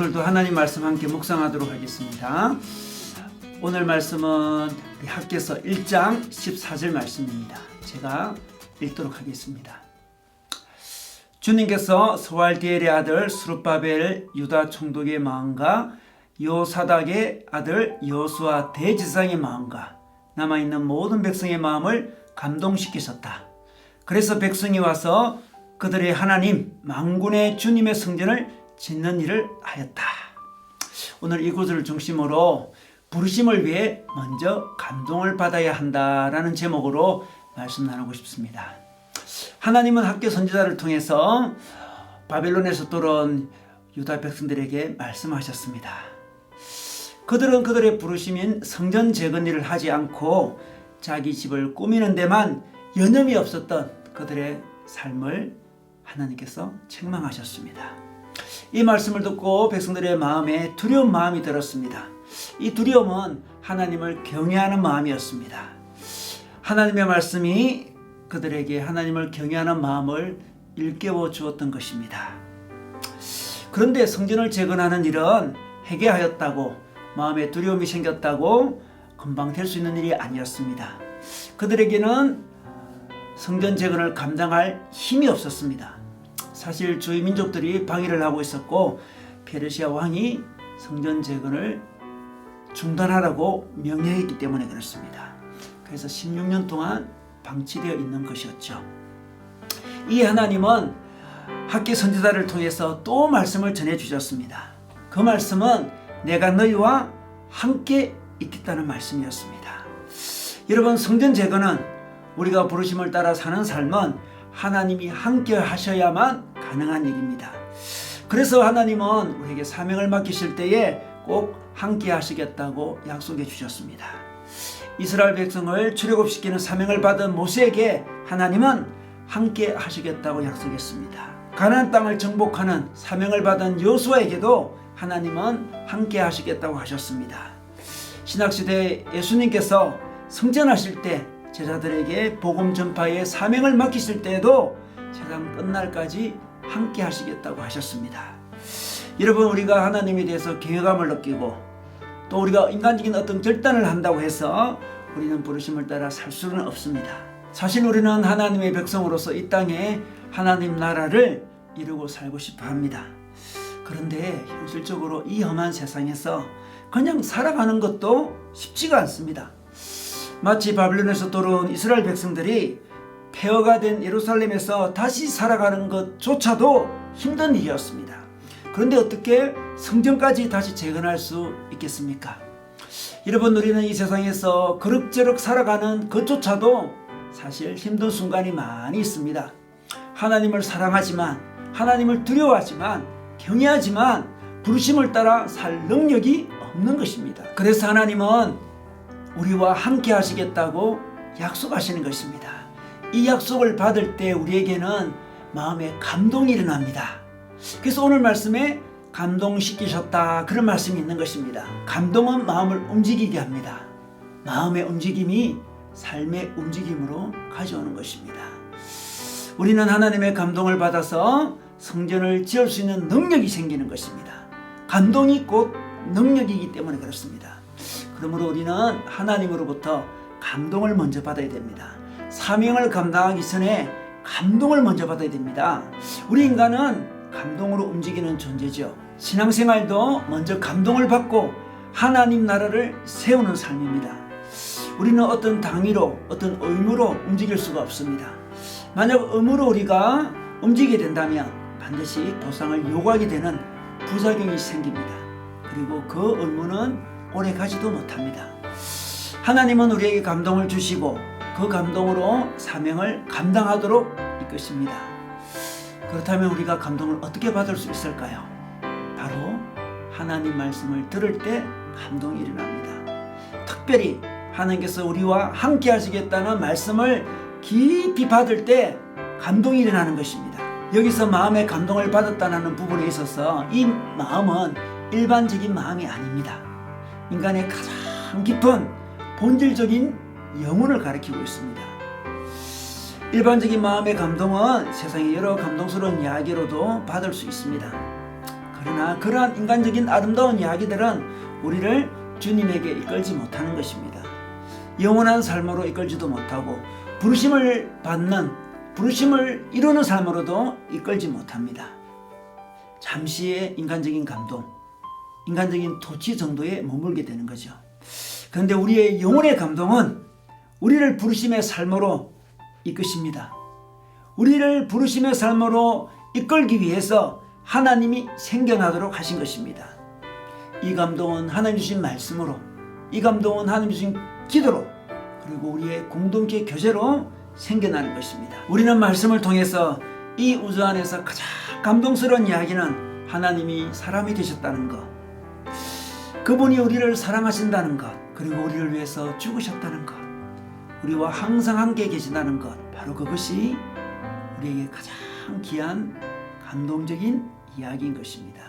오늘도 하나님 말씀 함께 묵상하도록 하겠습니다. 오늘 말씀은 우리 학개서 1장 14절 말씀입니다. 제가 읽도록 하겠습니다. 주님께서 스왈디엘의 아들 스룹바벨 유다 총독의 마음과 요사닥의 아들 여호수아 대지상의 마음과 남아있는 모든 백성의 마음을 감동시키셨다. 그래서 백성이 와서 그들의 하나님 만군의 주님의 성전을 짓는 일을 하였다. 오늘 이곳을 중심으로 부르심을 위해 먼저 감동을 받아야 한다라는 제목으로 말씀 나누고 싶습니다. 하나님은 학개 선지자를 통해서 바벨론에서 돌아온 유다 백성들에게 말씀하셨습니다. 그들은 그들의 부르심인 성전 재건 일을 하지 않고 자기 집을 꾸미는 데만 여념이 없었던 그들의 삶을 하나님께서 책망하셨습니다. 이 말씀을 듣고 백성들의 마음에 두려운 마음이 들었습니다. 이 두려움은 하나님을 경외하는 마음이었습니다. 하나님의 말씀이 그들에게 하나님을 경외하는 마음을 일깨워 주었던 것입니다. 그런데 성전을 재건하는 일은 해괴하였다고, 마음에 두려움이 생겼다고 금방 될 수 있는 일이 아니었습니다. 그들에게는 성전 재건을 감당할 힘이 없었습니다. 사실 주위 민족들이 방해를 하고 있었고 페르시아 왕이 성전 재건을 중단하라고 명령했기 때문에 그렇습니다. 그래서 16년 동안 방치되어 있는 것이었죠. 이 하나님은 학개 선지자를 통해서 또 말씀을 전해주셨습니다. 그 말씀은 내가 너희와 함께 있겠다는 말씀이었습니다. 여러분, 성전 재건은 우리가 부르심을 따라 사는 삶은 하나님이 함께 하셔야만 가능한 일입니다. 그래서 하나님은 우리에게 사명을 맡기실 때에 꼭 함께 하시겠다고 약속해 주셨습니다. 이스라엘 백성을 출애굽시키는 사명을 받은 모세에게 하나님은 함께 하시겠다고 약속했습니다. 가나안 땅을 정복하는 사명을 받은 여호수아에게도 하나님은 함께 하시겠다고 하셨습니다. 신학시대 예수님께서 성전하실 때 제자들에게 복음 전파의 사명을 맡기실 때에도 세상 끝날까지 함께 하시겠다고 하셨습니다. 여러분, 우리가 하나님에 대해서 경외감을 느끼고 또 우리가 인간적인 어떤 결단을 한다고 해서 우리는 부르심을 따라 살 수는 없습니다. 사실 우리는 하나님의 백성으로서 이 땅에 하나님 나라를 이루고 살고 싶어 합니다. 그런데 현실적으로 이 험한 세상에서 그냥 살아가는 것도 쉽지가 않습니다. 마치 바벨론에서 돌아온 이스라엘 백성들이 폐허가 된 예루살렘에서 다시 살아가는 것조차도 힘든 일이었습니다. 그런데 어떻게 성전까지 다시 재건할 수 있겠습니까? 여러분, 우리는 이 세상에서 그럭저럭 살아가는 것조차도 사실 힘든 순간이 많이 있습니다. 하나님을 사랑하지만, 하나님을 두려워하지만, 경외하지만 부르심을 따라 살 능력이 없는 것입니다. 그래서 하나님은 우리와 함께 하시겠다고 약속하시는 것입니다. 이 약속을 받을 때 우리에게는 마음에 감동이 일어납니다. 그래서 오늘 말씀에 감동시키셨다, 그런 말씀이 있는 것입니다. 감동은 마음을 움직이게 합니다. 마음의 움직임이 삶의 움직임으로 가져오는 것입니다. 우리는 하나님의 감동을 받아서 성전을 지을 수 있는 능력이 생기는 것입니다. 감동이 곧 능력이기 때문에 그렇습니다. 그러므로 우리는 하나님으로부터 감동을 먼저 받아야 됩니다. 사명을 감당하기 전에 감동을 먼저 받아야 됩니다. 우리 인간은 감동으로 움직이는 존재죠. 신앙생활도 먼저 감동을 받고 하나님 나라를 세우는 삶입니다. 우리는 어떤 당위로, 어떤 의무로 움직일 수가 없습니다. 만약 의무로 우리가 움직이게 된다면 반드시 보상을 요구하게 되는 부작용이 생깁니다. 그리고 그 의무는 오래 가지도 못합니다. 하나님은 우리에게 감동을 주시고 그 감동으로 사명을 감당하도록 이끄십니다. 그렇다면 우리가 감동을 어떻게 받을 수 있을까요? 바로 하나님 말씀을 들을 때 감동이 일어납니다. 특별히 하나님께서 우리와 함께 하시겠다는 말씀을 깊이 받을 때 감동이 일어나는 것입니다. 여기서 마음의 감동을 받았다는 부분에 있어서 이 마음은 일반적인 마음이 아닙니다. 인간의 가장 깊은 본질적인 영혼을 가리키고 있습니다. 일반적인 마음의 감동은 세상의 여러 감동스러운 이야기로도 받을 수 있습니다. 그러나 그러한 인간적인 아름다운 이야기들은 우리를 주님에게 이끌지 못하는 것입니다. 영원한 삶으로 이끌지도 못하고 부르심을 받는, 부르심을 이루는 삶으로도 이끌지 못합니다. 잠시의 인간적인 감동, 인간적인 토치 정도에 머물게 되는 거죠. 그런데 우리의 영혼의 감동은 우리를 부르심의 삶으로 이끄십니다. 우리를 부르심의 삶으로 이끌기 위해서 하나님이 생겨나도록 하신 것입니다. 이 감동은 하나님 주신 말씀으로, 이 감동은 하나님 주신 기도로, 그리고 우리의 공동체 교제로 생겨나는 것입니다. 우리는 말씀을 통해서 이 우주 안에서 가장 감동스러운 이야기는 하나님이 사람이 되셨다는 것, 그분이 우리를 사랑하신다는 것, 그리고 우리를 위해서 죽으셨다는 것, 우리와 항상 함께 계신다는 것, 바로 그것이 우리에게 가장 귀한 감동적인 이야기인 것입니다.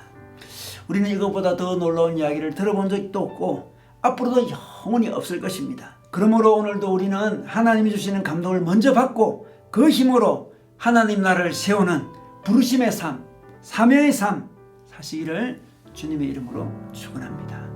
우리는 이것보다 더 놀라운 이야기를 들어본 적도 없고 앞으로도 영원히 없을 것입니다. 그러므로 오늘도 우리는 하나님이 주시는 감동을 먼저 받고 그 힘으로 하나님 나라를 세우는 부르심의 삶, 사명의 삶 사시기를 주님의 이름으로 축원합니다.